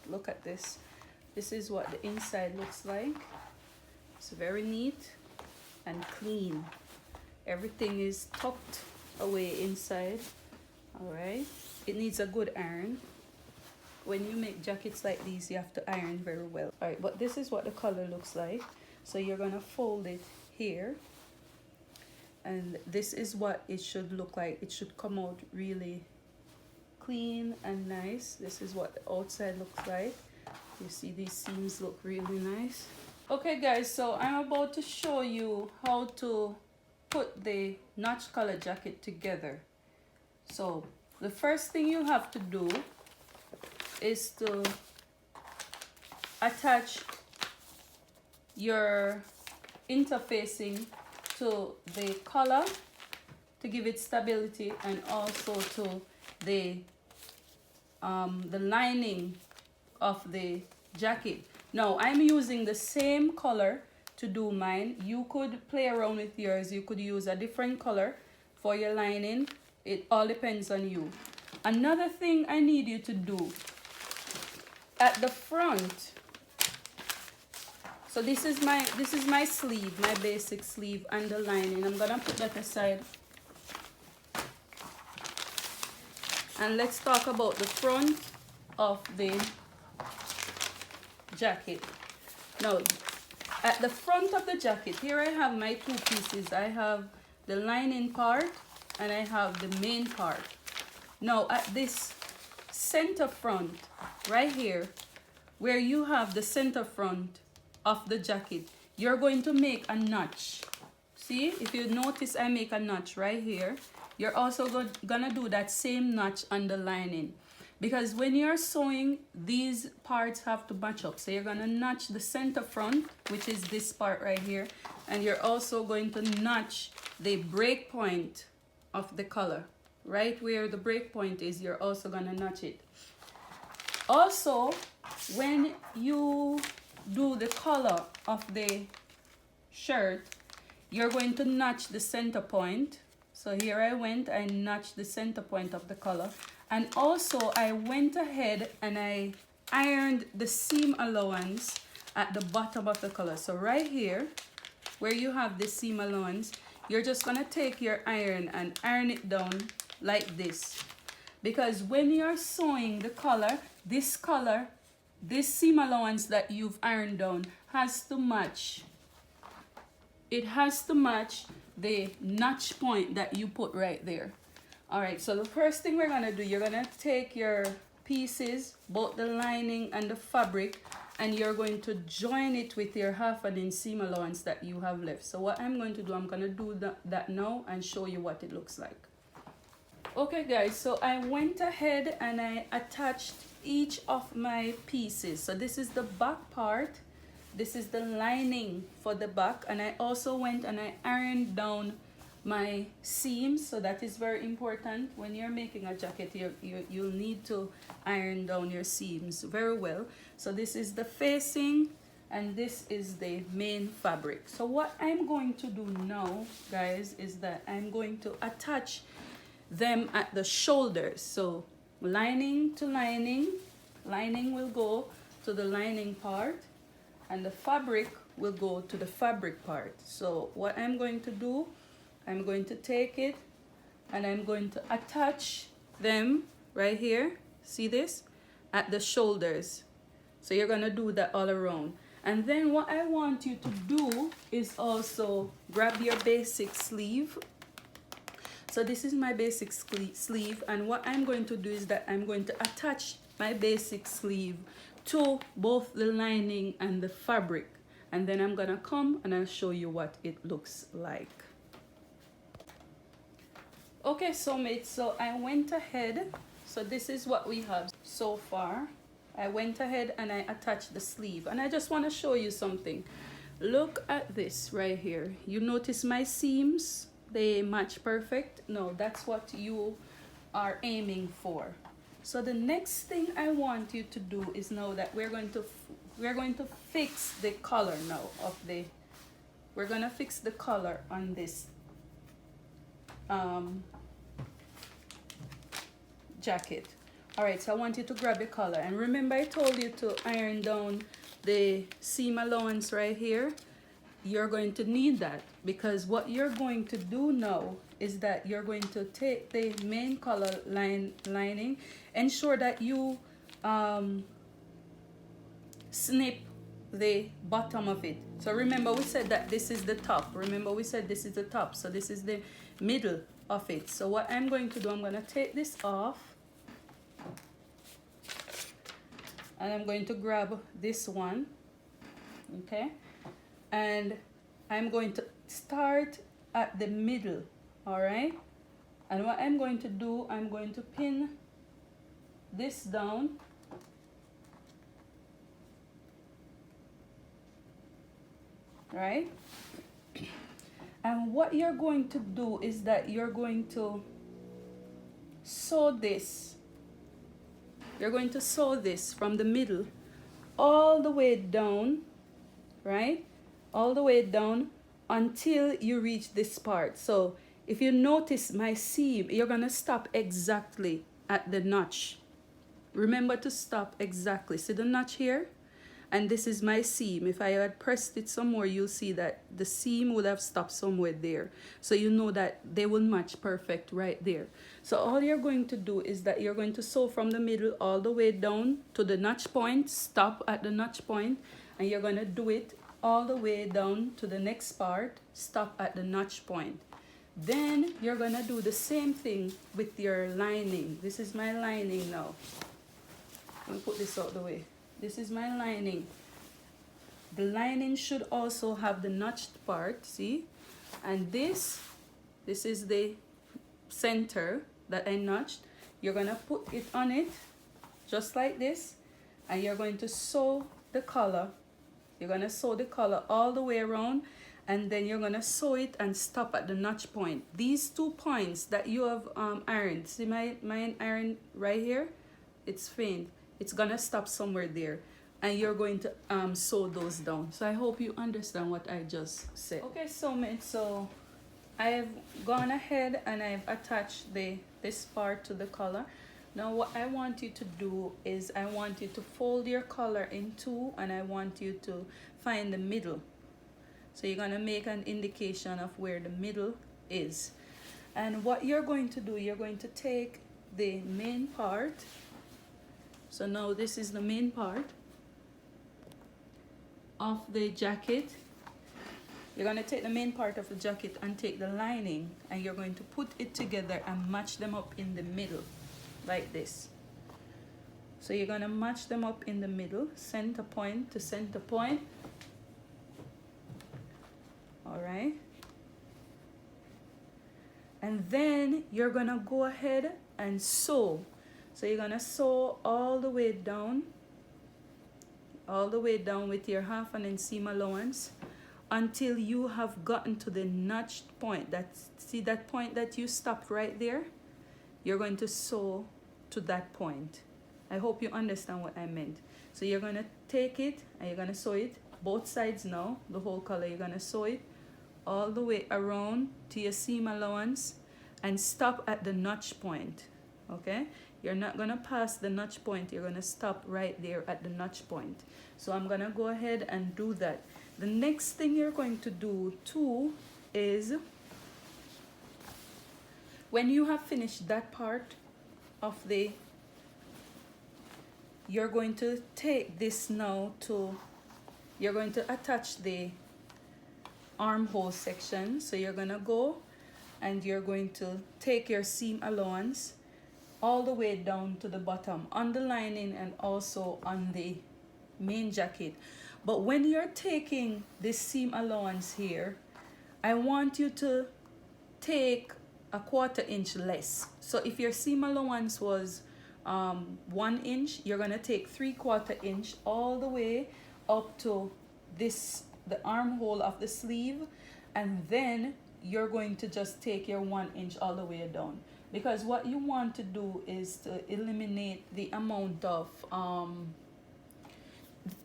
look at this. This is what the inside looks like. It's very neat and clean. Everything is tucked away inside. All right, it needs a good iron. When you make jackets like these, you have to iron very well. All right, but this is what the color looks like. So you're gonna fold it here, and this is what it should look like. It should come out really clean and nice. This is what the outside looks like. You see these seams look really nice. Okay guys, so I'm about to show you how to put the notch collar jacket together. So the first thing you have to do is to attach your interfacing to the collar to give it stability, and also to the lining of the jacket. Now I'm using the same color to do mine. You could play around with yours. You could use a different color for your lining. It all depends on you. Another thing I need you to do at the front, so this is my sleeve, my basic sleeve and the lining. I'm gonna put that aside, and let's talk about the front of the jacket. Now at the front of the jacket, here I have my two pieces. I have the lining part and I have the main part. Now at this center front right here, where you have the center front of the jacket, you're going to make a notch. See, if you notice, I make a notch right here. You're also gonna do that same notch on the lining, because when you're sewing, these parts have to match up. So you're gonna notch the center front, which is this part right here, and you're also going to notch the break point of the collar. Right where the break point is, you're also gonna notch it. Also, when you do the collar of the shirt, you're going to notch the center point. So here I notched the center point of the collar, and also I went ahead and I ironed the seam allowance at the bottom of the collar. So right here where you have the seam allowance, you're just gonna take your iron and iron it down like this, because when you're sewing the collar, this seam allowance that you've ironed down has to match. It has to match the notch point that you put right there. All right, so the first thing we're gonna do, you're gonna take your pieces, both the lining and the fabric, and you're going to join it with your 1/2 inch seam allowance that you have left. So what I'm going to do, I'm gonna do that now and show you what it looks like. Okay guys, so I went ahead and I attached each of my pieces. So this is the back part, this is the lining for the back, and I also went and I ironed down my seams. So that is very important. When you're making a jacket, you'll need to iron down your seams very well. So this is the facing and this is the main fabric. So what I'm going to do now, guys, is that I'm going to attach them at the shoulders. So lining to lining, lining will go to the lining part, and the fabric will go to the fabric part. So what I'm going to do, I'm going to take it and I'm going to attach them right here. See this? At the shoulders. So you're gonna do that all around. And then what I want you to do is also grab your basic sleeve. So this is my basic sleeve, and what I'm going to do is that I'm going to attach my basic sleeve to both the lining and the fabric, and then I'm gonna come and I'll show you what it looks like. Okay, Sewmates, so I went ahead, so this is what we have so far. I went ahead and I attached the sleeve, and I just want to show you something. Look at this right here. You notice my seams? They match perfect. No, that's what you are aiming for. So the next thing I want you to do is know that we're going to fix the collar now of the, we're going to fix the collar on this jacket. All right, so I want you to grab your collar, and remember I told you to iron down the seam allowance right here. You're going to need that, because what you're going to do now is that you're going to take the main collar lining, ensure that you snip the bottom of it. So remember we said that this is the top. Remember we said this is the top, so this is the middle of it. So what I'm going to do, I'm going to take this off, and I'm going to grab this one, okay, and I'm going to start at the middle. All right, and what I'm going to do, I'm going to pin this down, right? And what you're going to do is that you're going to sew this. You're going to sew this from the middle all the way down, right? All the way down until you reach this part. So if you notice my seam, you're gonna stop exactly at the notch. Remember to stop exactly. See the notch here? And this is my seam. If I had pressed it somewhere, you'll see that the seam would have stopped somewhere there. So you know that they will match perfect right there. So all you're going to do is that you're going to sew from the middle all the way down to the notch point, stop at the notch point, and you're going to do it all the way down to the next part, stop at the notch point. Then you're going to do the same thing with your lining. This is my lining now. Let me put this out the way. This is my lining. The lining should also have the notched part, see? And this is the center that I notched. You're gonna put it on it, just like this, and you're going to sew the collar. You're gonna sew the collar all the way around, and then you're gonna sew it and stop at the notch point. These 2 points that you have ironed, see my iron right here? It's faint. It's gonna stop somewhere there, and you're going to sew those down. So I hope you understand what I just said. Okay, Sewmates, so I've gone ahead and I've attached this part to the collar. Now what I want you to do is I want you to fold your collar in 2, and I want you to find the middle. So you're gonna make an indication of where the middle is. And what you're going to do, you're going to take the main part. So now this is the main part of the jacket. You're going to take the main part of the jacket and take the lining, and you're going to put it together and match them up in the middle like this. So you're going to match them up in the middle, center point to center point. All right. And then you're going to go ahead and sew. So you're gonna sew all the way down with your 1/2 inch seam allowance until you have gotten to the notched point. See that point that you stopped right there? You're going to sew to that point. I hope you understand what I meant. So you're gonna take it and you're gonna sew it both sides now, the whole color. You're gonna sew it all the way around to your seam allowance and stop at the notch point, okay? You're not going to pass the notch point. You're going to stop right there at the notch point. So I'm going to go ahead and do that. The next thing you're going to do too is when you have finished that part of you're going to take this now you're going to attach the armhole section. So you're going to go and you're going to take your seam allowance all the way down to the bottom on the lining and also on the main jacket. But when you're taking this seam allowance here, I want you to take a 1/4 inch less. So if your seam allowance was 1 inch, you're gonna take 3/4 inch all the way up to the armhole of the sleeve, and then you're going to just take your 1 inch all the way down. Because what you want to do is to eliminate the amount of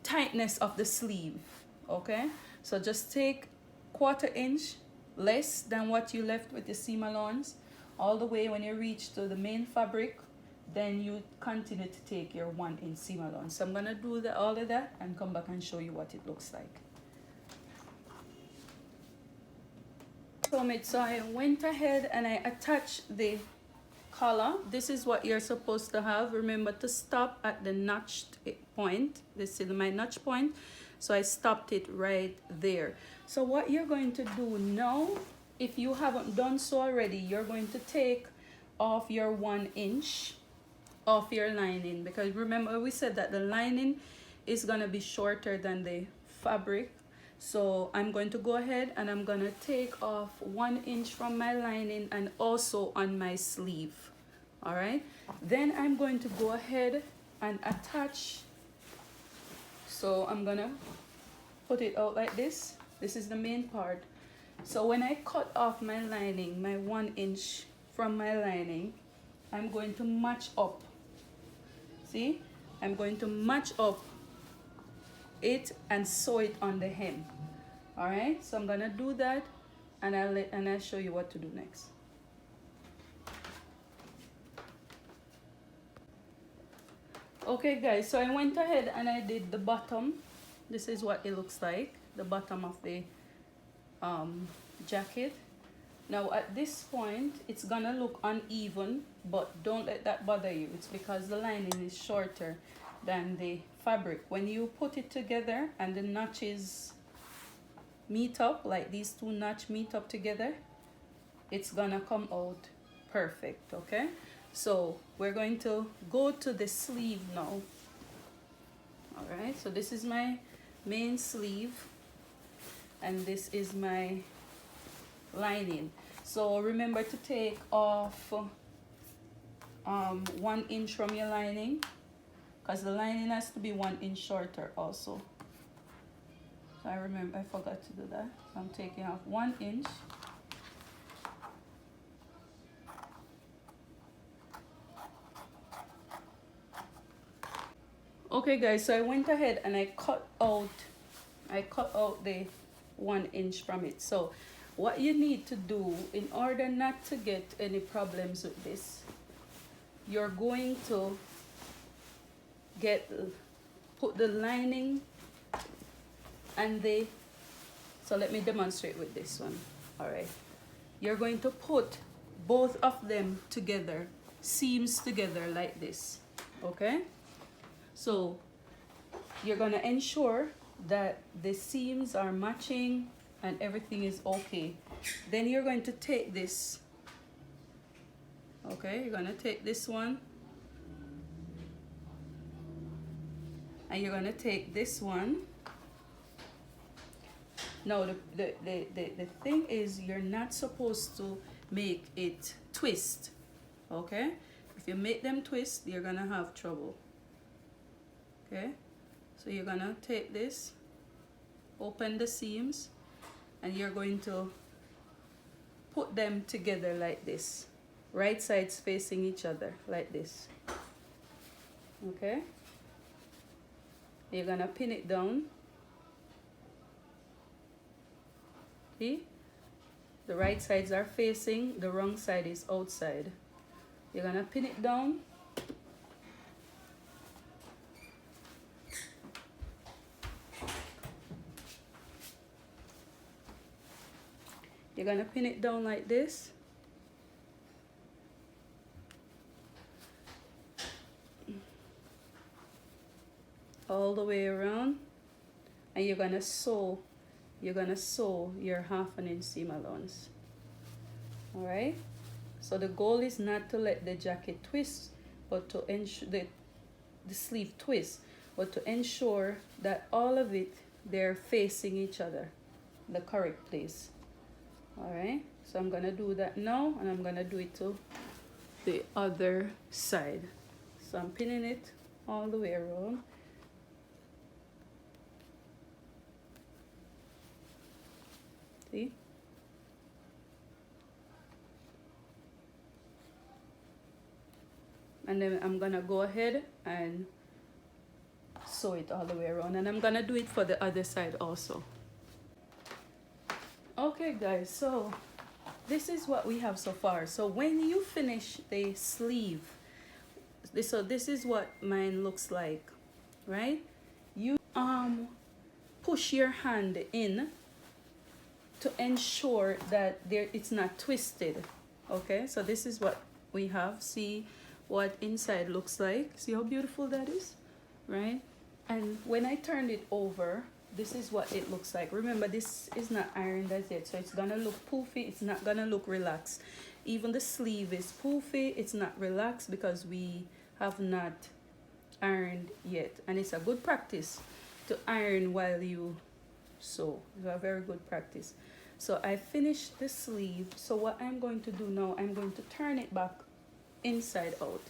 tightness of the sleeve, okay? So just take 1/4 inch less than what you left with the seam allowance all the way when you reach to the main fabric then you continue to take your 1 inch seam allowance. So I'm gonna do all of that and come back and show you what it looks like. So I went ahead and I attached the collar. This is what you're supposed to have. Remember to stop at the notched point. This is my notch point. So I stopped it right there. So what you're going to do now, if you haven't done so already, you're going to take off your 1 inch off your lining, because remember we said that the lining is going to be shorter than the fabric. So I'm going to go ahead and I'm going to take off 1 inch from my lining and also on my sleeve. All right, then I'm going to go ahead and attach. So I'm gonna put it out like this. This is the main part. So when I cut off my lining, my 1 inch from my lining, I'm going to match up. See, I'm going to match up it and sew it on the hem. All right, so I'm gonna do that, and I'll show you what to do next. Okay guys, so I went ahead and I did the bottom. This is what it looks like, the bottom of the jacket. Now at this point it's gonna look uneven, but don't let that bother you. It's because the lining is shorter than the fabric. When you put it together and the notches meet up, like these two notches meet up together, it's gonna come out perfect. Okay, so we're going to go to the sleeve now. All right, so this is my main sleeve and this is my lining. So remember to take off 1 inch from your lining, because the lining has to be 1 inch shorter also. So I forgot to do that. So I'm taking off 1 inch. Okay guys, so I went ahead and I cut out the 1 inch from it. So what you need to do in order not to get any problems with this, you're going to put the lining and so let me demonstrate with this one. All right, you're going to put both of them together, seams together like this. Okay, so you're going to ensure that the seams are matching and everything is okay. Then you're going to take this. Okay, you're going to take this one and you're going to take this one. Now the thing is, you're not supposed to make it twist. Okay, if you make them twist, you're gonna have trouble. Okay, so you're gonna take this, open the seams, and you're going to put them together like this, right sides facing each other like this. Okay, you're gonna pin it down. See, the right sides are facing, the wrong side is outside. You're gonna pin it down. You're gonna pin it down like this. All the way around, and you're gonna sew your 1/2 inch seam allowance. All right, so the goal is not to let the jacket twist, but to ensure the sleeve twist, but to ensure that all of it, they're facing each other, the correct place. All right, so I'm gonna do that now, and I'm gonna do it to the other side. So I'm pinning it all the way around. See? And then I'm gonna go ahead and sew it all the way around, and I'm gonna do it for the other side also. Okay guys, so this is what we have so far. So when you finish the sleeve, So this is what mine looks like, right? You push your hand in to ensure that it's not twisted. Okay, so this is what we have. See what inside looks like. See how beautiful that is, right? And when I turned it over, this is what it looks like. Remember, this is not ironed as yet, so it's gonna look poofy. It's not gonna look relaxed. Even the sleeve is poofy. It's not relaxed because we have not ironed yet. And it's a good practice to iron while you sew. It's a very good practice. So I finished the sleeve. So what I'm going to do now, I'm going to turn it back inside out.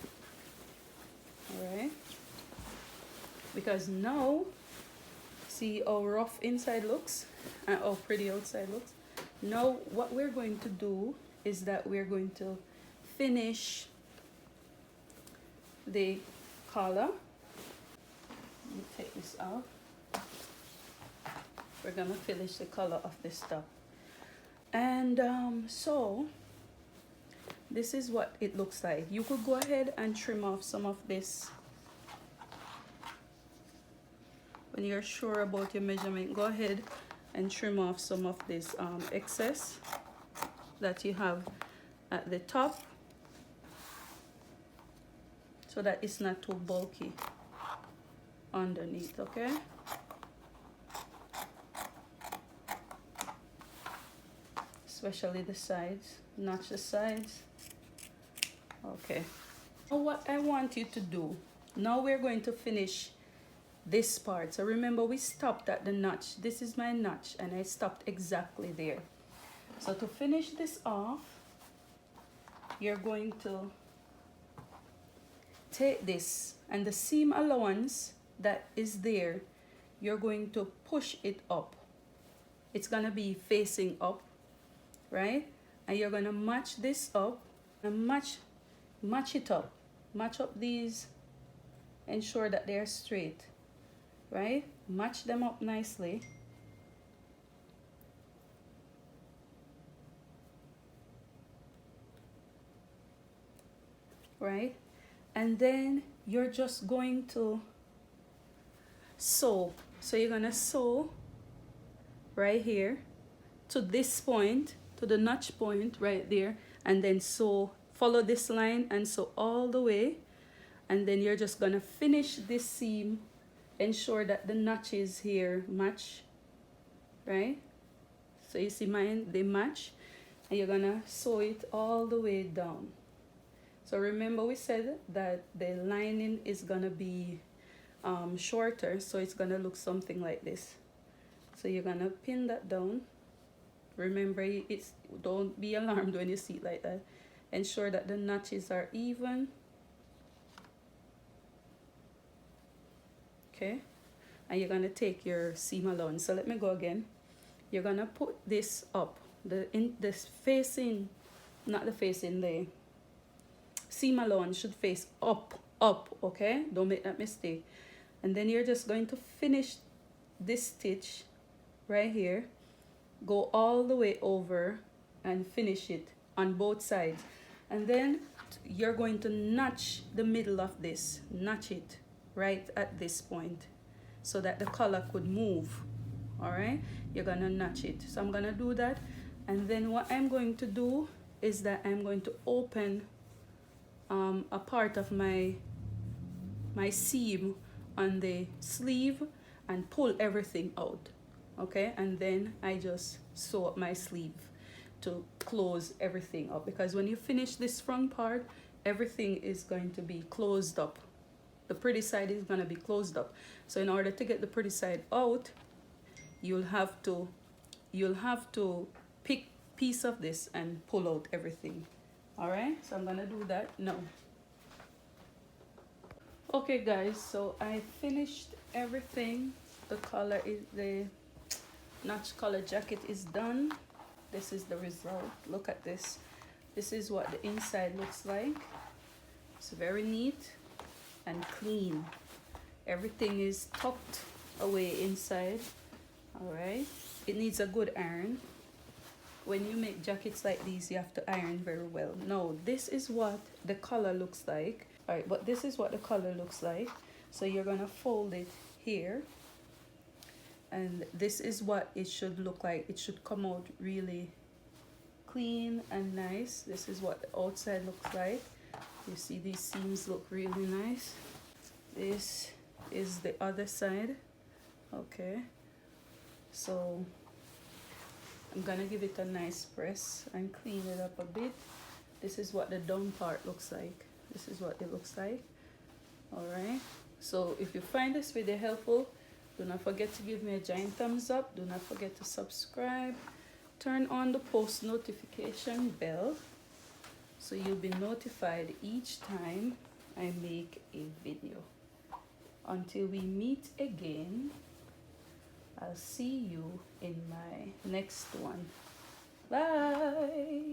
All right? Because now, see how rough inside looks and how pretty outside looks. Now what we're going to do is that we're going to finish the collar. Let me take this out. We're gonna finish the color of this top. And so this is what it looks like. You could go ahead and trim off some of this. When you're sure about your measurement, go ahead and trim off some of this excess that you have at the top, so that it's not too bulky underneath, okay? Especially the sides, notch the sides. Okay. Now what I want you to do, now we're going to finish this part. So remember, we stopped at the notch. This is my notch and I stopped exactly there. So to finish this off, you're going to take this and the seam allowance that is there, you're going to push it up. It's gonna be facing up, right? And you're gonna match this up and match it up. Match up these, ensure that they're straight, right? Match them up nicely. Right? And then you're just going to sew. So you're gonna sew right here to this point, to the notch point right there, and then sew, follow this line and sew all the way. And then you're just gonna finish this seam, ensure that the notches here match, right? So you see mine, they match, and you're gonna sew it all the way down. So remember, we said that the lining is gonna be shorter, so it's gonna look something like this. So you're gonna pin that down. Remember, don't be alarmed when you see it like that. Ensure that the notches are even. Okay, and you're gonna take your seam allowance. So let me go again. You're gonna put this up, this facing, not the facing, the seam allowance should face up, okay? Don't make that mistake. And then you're just going to finish this stitch right here, go all the way over and finish it on both sides. And then you're going to notch the middle of this, notch it right at this point so that the collar could move. All right, you're gonna notch it. So I'm gonna do that, and then what I'm going to do is that I'm going to open a part of my seam on the sleeve and pull everything out, okay? And then I just sew up my sleeve to close everything up, because when you finish this front part, everything is going to be closed up. The pretty side is going to be closed up. So in order to get the pretty side out, you'll have to pick piece of this and pull out everything. All right, so I'm gonna do that now. Okay guys, so I finished everything. The collar is, the notch collar jacket is done. This is the result. Look at this. This is what the inside looks like. It's very neat and clean. Everything is tucked away inside. All right, it needs a good iron. When you make jackets like these, you have to iron very well. Now, this is what the collar looks like. All right, but this is what the color looks like. So you're gonna fold it here, and this is what it should look like. It should come out really clean and nice. This is what the outside looks like. You see these seams look really nice. This is the other side. Okay, so I'm gonna give it a nice press and clean it up a bit. This is what the down part looks like. This is what it looks like. All right, so if you find this video helpful, do not forget to give me a giant thumbs up. Do not forget to subscribe. Turn on the post notification bell so you'll be notified each time I make a video. Until we meet again, I'll see you in my next one. Bye.